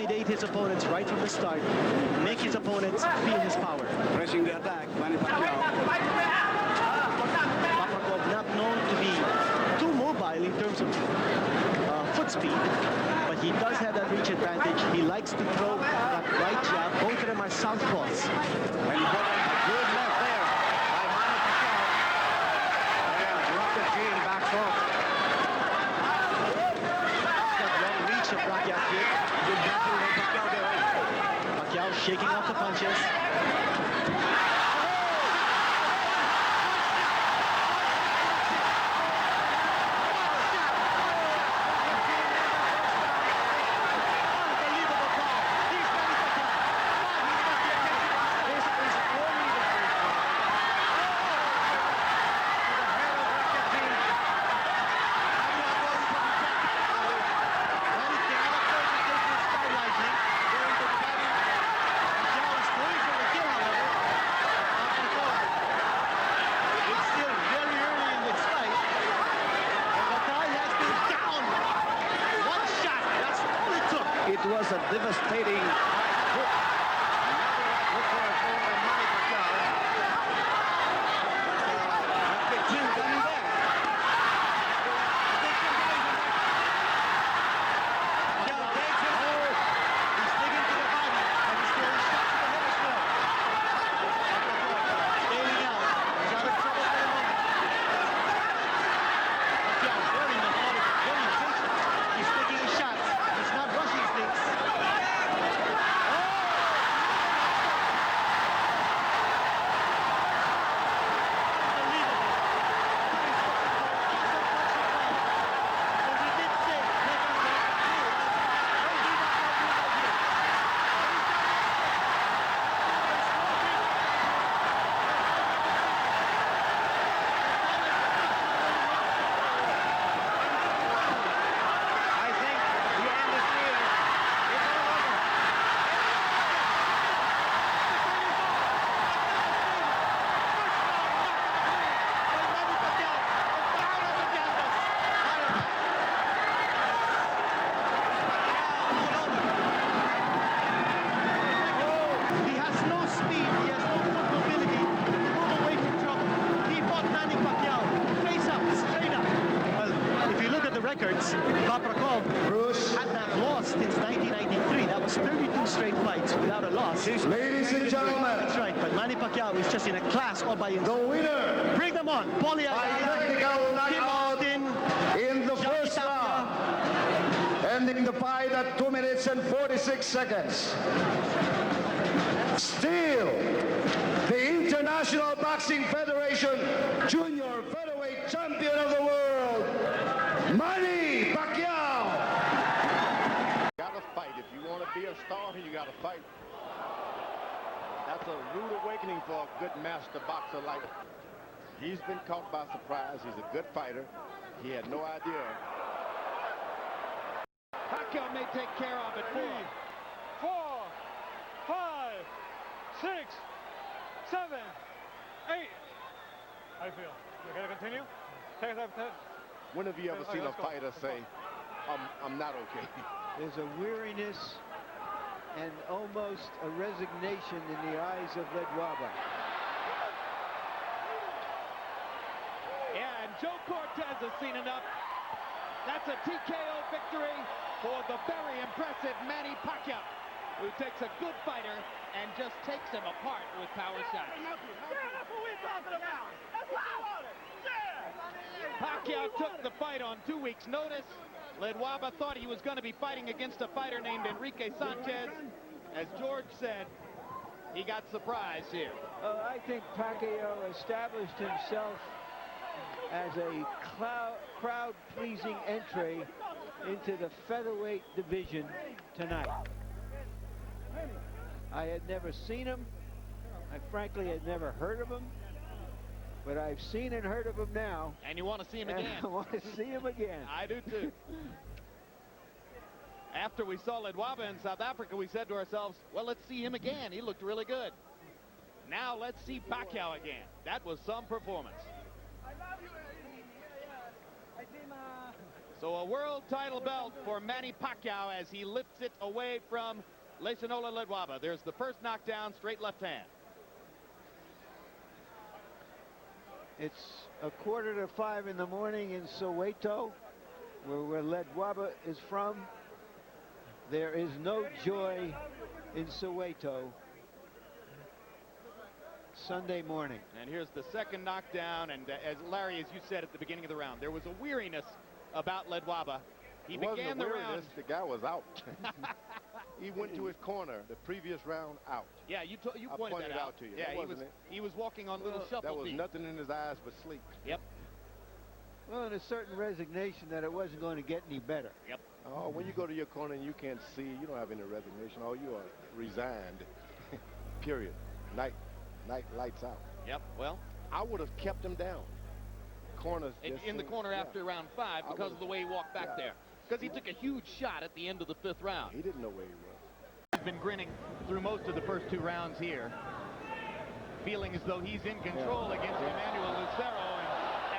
intimidate his opponents right from the start, make his opponents feel his power. Pressing the attack, Manny Pacquiao. Pacquiao not known to be too mobile in terms of foot speed, but he does have that reach advantage. He likes to throw that right jab. Both of them are southpaws. And he got a good left there by Manny Pacquiao. And Rocket Gene backs off. That long reach of Pacquiao here. Good battle by Pacquiao there. Pacquiao shaking off the punches. It was a devastating hook. Another hook for a throw by Manny Pacquiao. Rocket Gene coming back. Pacquiao takes it. Oh, he's digging to the body, and he's throwing shots to the head as well. Bailing out. He's out of trouble for the moment. Pacquiao very methodic, very patient. He's taking his shots. He's not rushing things. Records, Pacquiao had not lost since 1993. That was 32 straight fights without a loss. Ladies and gentlemen, that's right. But Manny Pacquiao is just in a class all by himself. the winner Bring them on. Paulie by technical knockout in the first round, ending the fight at 2 minutes and 46 seconds. Still, the International Boxing Federation Junior Featherweight Champion of the world, Manny Pacquiao. Gotta fight. If you want to be a star, you gotta fight. That's a rude awakening for a good master boxer like him. He's been caught by surprise. He's a good fighter. He had no idea. Pacquiao may take care of it. 3, 4, 5, 6, 7, 8. I feel. You gotta continue? Take that. When have you ever seen a fighter say, I'm not okay? There's a weariness and almost a resignation in the eyes of Ledwaba. Yeah, and Joe Cortez has seen enough. That's a TKO victory for the very impressive Manny Pacquiao, who takes a good fighter and just takes him apart with power shots. That's what we're talking about. That's what I wanted. Pacquiao took the fight on 2 weeks' notice. Ledwaba thought he was going to be fighting against a fighter named Enrique Sanchez. As George said, he got surprised here. I think Pacquiao established himself as a crowd-pleasing entry into the featherweight division tonight. I had never seen him. I frankly had never heard of him. But I've seen and heard of him now. And you want to see him again. I want to see him again. I do too. After we saw Ledwaba in South Africa, we said to ourselves, well, let's see him again. He looked really good. Now let's see Pacquiao again. That was some performance. So a world title belt for Manny Pacquiao as he lifts it away from Leishanola Ledwaba. There's the first knockdown, straight left hand. It's 4:45 in the morning in Soweto, where Ledwaba is from. There is no joy in Soweto Sunday morning. And here's the second knockdown, and as Larry, as you said at the beginning of the round, there was a weariness about Ledwaba. He began the round. The guy was out. He went to his corner the previous round out. Yeah, you pointed that out to you. Yeah, he was walking on little shuffle. That was nothing in his eyes but sleep. Yep. Well, and a certain resignation that it wasn't going to get any better. Yep. Oh, when you go to your corner and you can't see, you don't have any resignation. Oh, you are resigned. Period. Night lights out. Yep. Well, I would have kept him down. Corners in the corner after round 5 because of the way he walked back there. Because he took a huge shot at the end of the 5th round. He didn't know where he was. He's been grinning through most of the first 2 rounds here, feeling as though he's in control against Emmanuel Lucero. And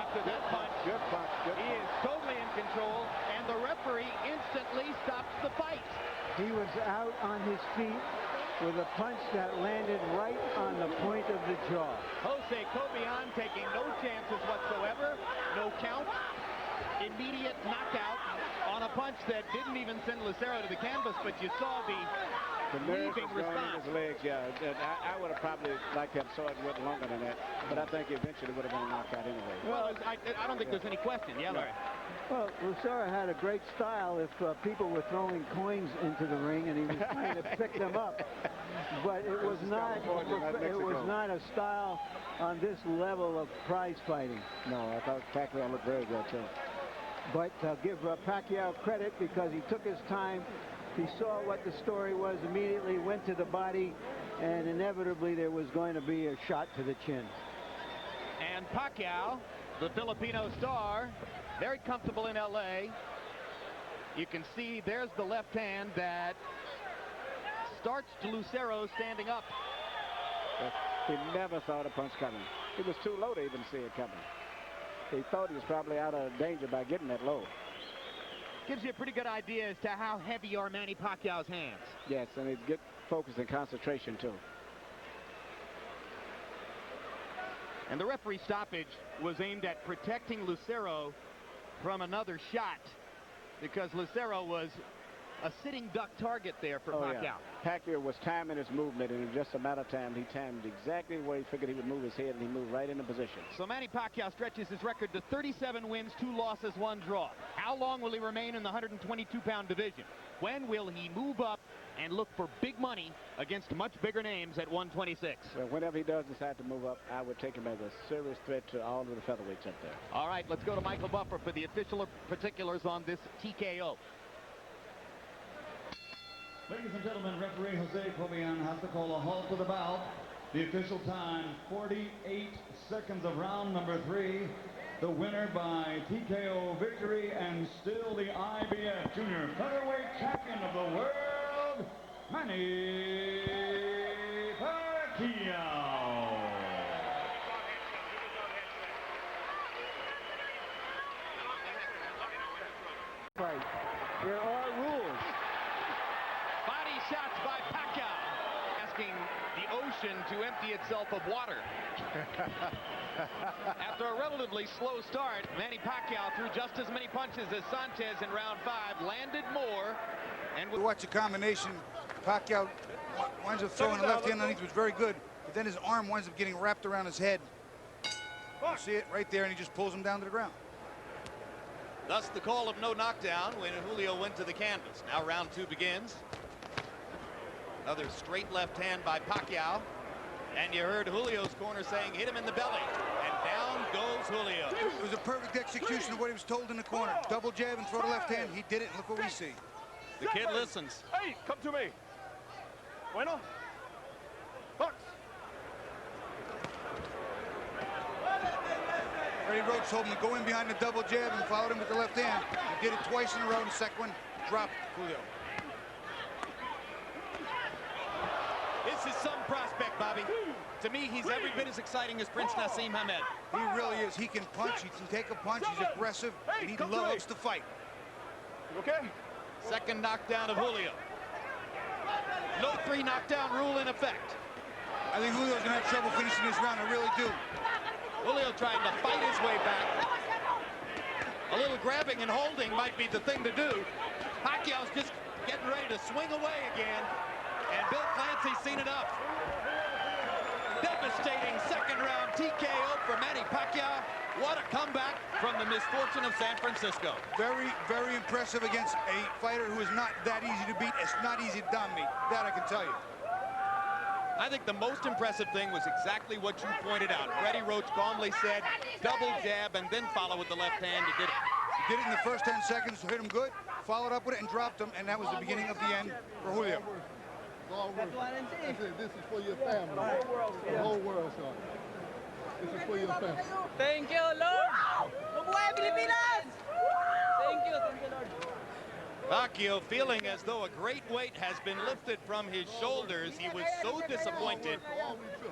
after that punch, he is totally in control, and the referee instantly stops the fight. He was out on his feet with a punch that landed right on the point of the jaw. Jose Cobian taking no chances whatsoever, no count, immediate knockout on a punch that didn't even send Lucero to the canvas, but you saw the leaping response. His legs, I would have probably liked to have saw it a little longer than that, but I think eventually would have been a knockout anyway. Well, I don't think there's any question. Yeah, Larry. Well, Lucero had a great style if people were throwing coins into the ring and he was trying to pick them up. But it was not a style on this level of prize fighting. No, I thought Pacquiao looked very good too. But I'll give Pacquiao credit because he took his time. He saw what the story was, immediately went to the body, and inevitably there was going to be a shot to the chin. And Pacquiao, the Filipino star, very comfortable in LA. You can see there's the left hand that starts to Lucero standing up. He never saw the punch coming. It was too low to even see it coming. He thought he was probably out of danger by getting that low. Gives you a pretty good idea as to how heavy are Manny Pacquiao's hands. Yes, and he's good focus and concentration too. And the referee stoppage was aimed at protecting Lucero from another shot because Lucero was a sitting duck target there for Pacquiao. Yeah. Pacquiao was timing his movement, and in just a matter of time, he timed exactly where he figured he would move his head, and he moved right into position. So Manny Pacquiao stretches his record to 37 wins, 2 losses, 1 draw. How long will he remain in the 122-pound division? When will he move up and look for big money against much bigger names at 126? Well, whenever he does decide to move up, I would take him as a serious threat to all of the featherweights up there. All right, let's go to Michael Buffer for the official particulars on this TKO. Ladies and gentlemen, referee Jose Cobian has to call a halt to the bout. The official time, 48 seconds of round number 3. The winner by TKO victory and still the IBF Junior Featherweight Champion of the world, Manny Pacquiao. Right. There are rules. Body shots by Pacquiao, asking the ocean to empty itself of water. After a relatively slow start, Manny Pacquiao threw just as many punches as Sanchez in round 5, landed more, and we watch the combination. Pacquiao winds up throwing the left hand underneath, was very good, but then his arm winds up getting wrapped around his head. You see it right there, and he just pulls him down to the ground. Thus the call of no knockdown when Julio went to the canvas. Now round 2 begins. Another straight left hand by Pacquiao. And you heard Julio's corner saying, hit him in the belly. And down goes Julio. It was a perfect execution of what he was told in the corner. Double jab and throw the left hand. He did it, and look what we see. The kid listens. Hey, come to me. Bueno. Box. Freddie Roach told him to go in behind the double jab and followed him with the left hand. He did it twice in a row, and the second one dropped Julio. This is some prospect, Bobby. To me, he's every bit as exciting as Prince Nassim Hamed. He really is. He can punch. He can take a punch. He's aggressive, and he loves to fight. Okay. Second knockdown of Julio. No 3 knockdown rule in effect. I think Julio's going to have trouble finishing this round. I really do. Julio trying to fight his way back. A little grabbing and holding might be the thing to do. Pacquiao's just getting ready to swing away again. And Bill Clancy's seen enough. Devastating second round TKO for Manny Pacquiao. What a comeback from the misfortune of San Francisco. Very, very impressive against a fighter who is not that easy to beat. It's not easy to dominate. That I can tell you. I think the most impressive thing was exactly what you pointed out. Freddie Roach calmly said, double jab and then follow with the left hand. He did it. He did it in the first 10 seconds, hit him good, followed up with it and dropped him, and that was the beginning of the end for Julio. This is for your family. The whole world, son. This is for your family. Thank you, Lord. Mabuhay Pilipinas! Thank you, Lord. Pacquiao feeling as though a great weight has been lifted from his shoulders. He was so disappointed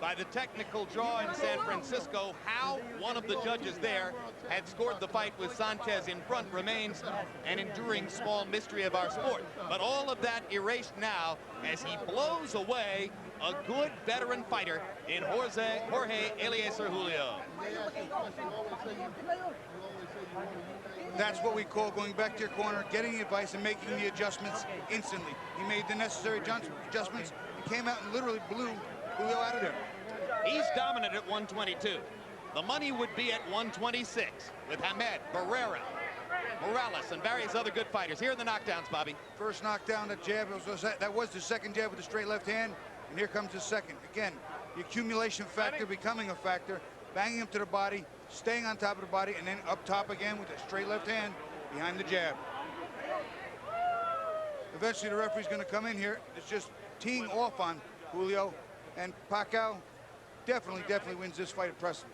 by the technical draw in San Francisco. How one of the judges there had scored the fight with Sanchez in front remains an enduring small mystery of our sport. But all of that erased now as he blows away a good veteran fighter in Jorge Eliezer Julio. That's what we call going back to your corner, getting the advice and making the adjustments instantly. He made the necessary adjustments. He came out and literally blew Julio out of there. He's dominant at 122. The money would be at 126 with Hamed, Barrera, Morales, and various other good fighters. Here are the knockdowns, Bobby. First knockdown, that jab, that was the second jab with the straight left hand, and here comes the second. Again, the accumulation factor becoming a factor, banging him to the body, staying on top of the body, and then up top again with a straight left hand behind the jab. Eventually, the referee's going to come in here. It's just teeing off on Julio, and Pacquiao definitely wins this fight at precedent.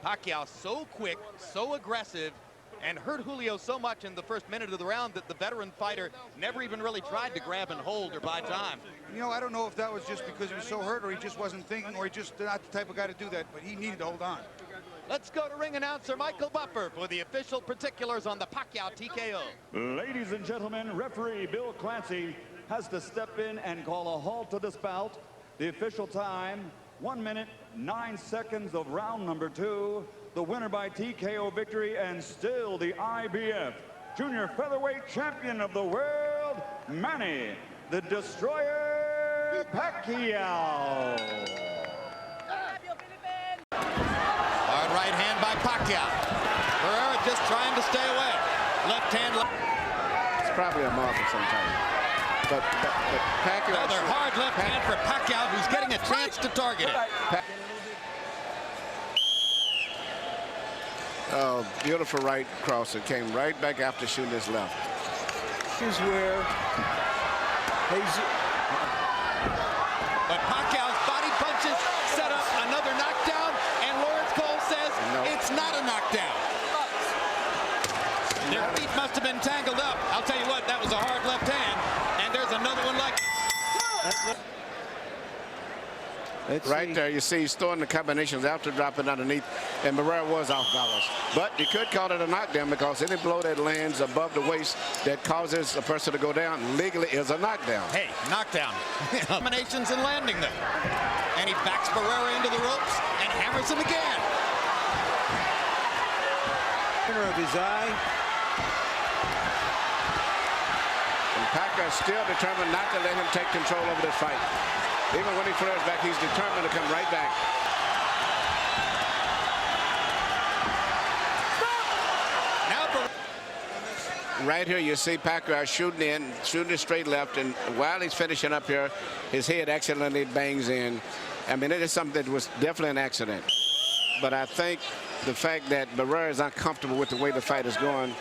Pacquiao so quick, so aggressive, and hurt Julio so much in the first minute of the round that the veteran fighter never even really tried to grab and hold or buy time. You know, I don't know if that was just because he was so hurt or he just wasn't thinking or he just not the type of guy to do that, but he needed to hold on. Let's go to ring announcer Michael Buffer for the official particulars on the Pacquiao TKO. Ladies and gentlemen, referee Bill Clancy has to step in and call a halt to this bout. The official time, 1 minute, 9 seconds of round number 2. The winner by TKO victory and still the IBF Junior Featherweight Champion of the world, Manny, the Destroyer Pacquiao. Hard right hand by Pacquiao. Barrera just trying to stay away. Left hand. It's probably a mark of some kind. But Pacquiao. Another hard left hand for Pacquiao, who's getting a chance to target it. Oh, beautiful right cross. It came right back after shooting his left. Is where But Pacquiao's body punches set up another knockdown, and Lawrence Cole says it's not a knockdown. Their feet must have been tangled up. I'll tell you what, that was a hard left hand, and there's another one like right there, you see he's throwing the combinations after dropping underneath, and Barrera was off balance. But you could call it a knockdown because any blow that lands above the waist that causes a person to go down legally is a knockdown. Hey, knockdown. Combinations and landing them. And he backs Barrera into the ropes and hammers him again. corner of his eye. And Pacquiao still determined not to let him take control over this fight. Even when he flares back, he's determined to come right back. Right here, you see Pacquiao shooting in, shooting it straight left, and while he's finishing up here, his head accidentally bangs in. I mean, it is something that was definitely an accident. But I think the fact that Barrera is uncomfortable with the way the fight is going,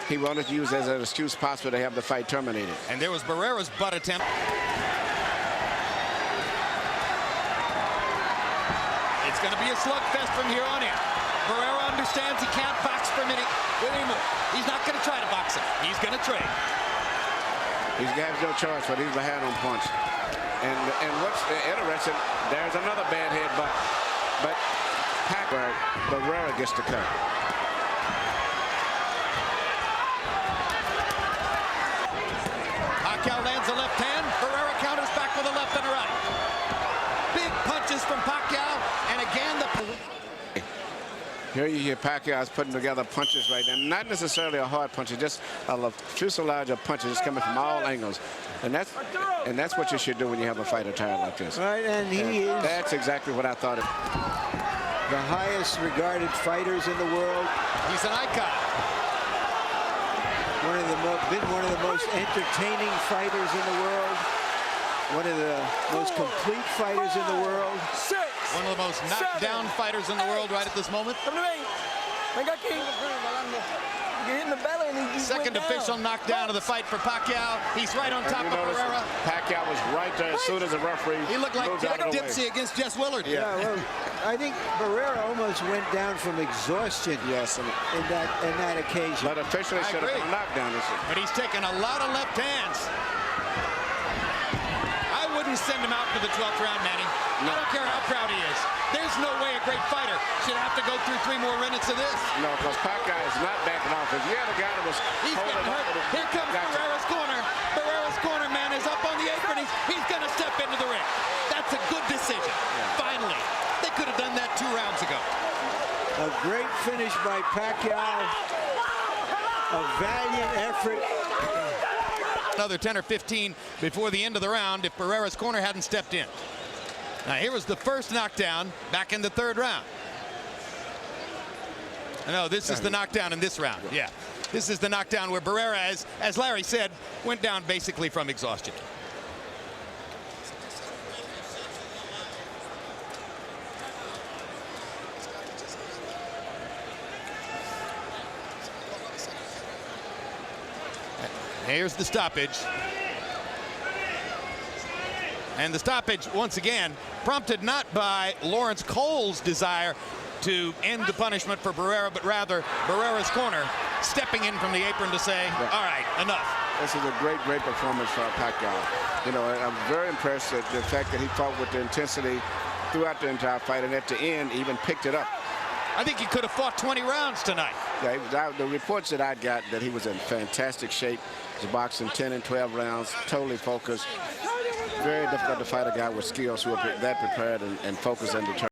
he wanted to use as an excuse possible to have the fight terminated. And there was Barrera's butt attempt. It's going to be a slugfest from here on in. Barrera understands he can't box for a minute anymore. He's not going to try to box him. He's going to trade. He's got no choice, but he's behind on punch. And what's interesting, there's another bad headbutt, but Barrera gets the cut. Here you hear Pacquiao is putting together punches right now. Not necessarily a hard punch, just a fuselage of punches just coming from all angles. And that's what you should do when you have a fight attire like this. Right, and that's exactly what I thought. The highest regarded fighters in the world. He's an icon. Been one of the most entertaining fighters in the world. One of the most complete fighters in the world. One of the most knocked down fighters in the world right at this moment. Second official knockdown of the fight for Pacquiao. He's right on top of Barrera. Pacquiao was right there as soon as the referee. He looked like Jack Dempsey against Jess Willard. Yeah, well, I think Barrera almost went down from exhaustion. Yes, in that occasion. But officially should have been a knockdown. But he's taken a lot of left hands. I wouldn't send him out for the 12th round, Manny. No. I don't care how proud he is. There's no way a great fighter should have to go through 3 more minutes of this. No, because Pacquiao is not backing off. If you had a guy that was He's getting hurt. Here comes Barrera's corner. Barrera's corner man is up on the apron. He's going to step into the ring. That's a good decision. Yeah. Finally. They could have done that 2 rounds ago. A great finish by Pacquiao. A valiant effort. Another 10 or 15 before the end of the round if Barrera's corner hadn't stepped in. Now here was the first knockdown back in the 3rd round. No, this is the knockdown in this round. Yeah, this is the knockdown where Barrera, as Larry said, went down basically from exhaustion. Here's the stoppage. And the stoppage, once again, prompted not by Lawrence Cole's desire to end the punishment for Barrera, but rather Barrera's corner stepping in from the apron to say, all right, enough. This is a great performance for Pacquiao. You know, I'm very impressed at the fact that he fought with the intensity throughout the entire fight, and at the end, even picked it up. I think he could have fought 20 rounds tonight. Yeah, the reports that I got that he was in fantastic shape. He's boxing 10 and 12 rounds, totally focused. Very difficult to fight a guy with skills who are that prepared and focused and determined.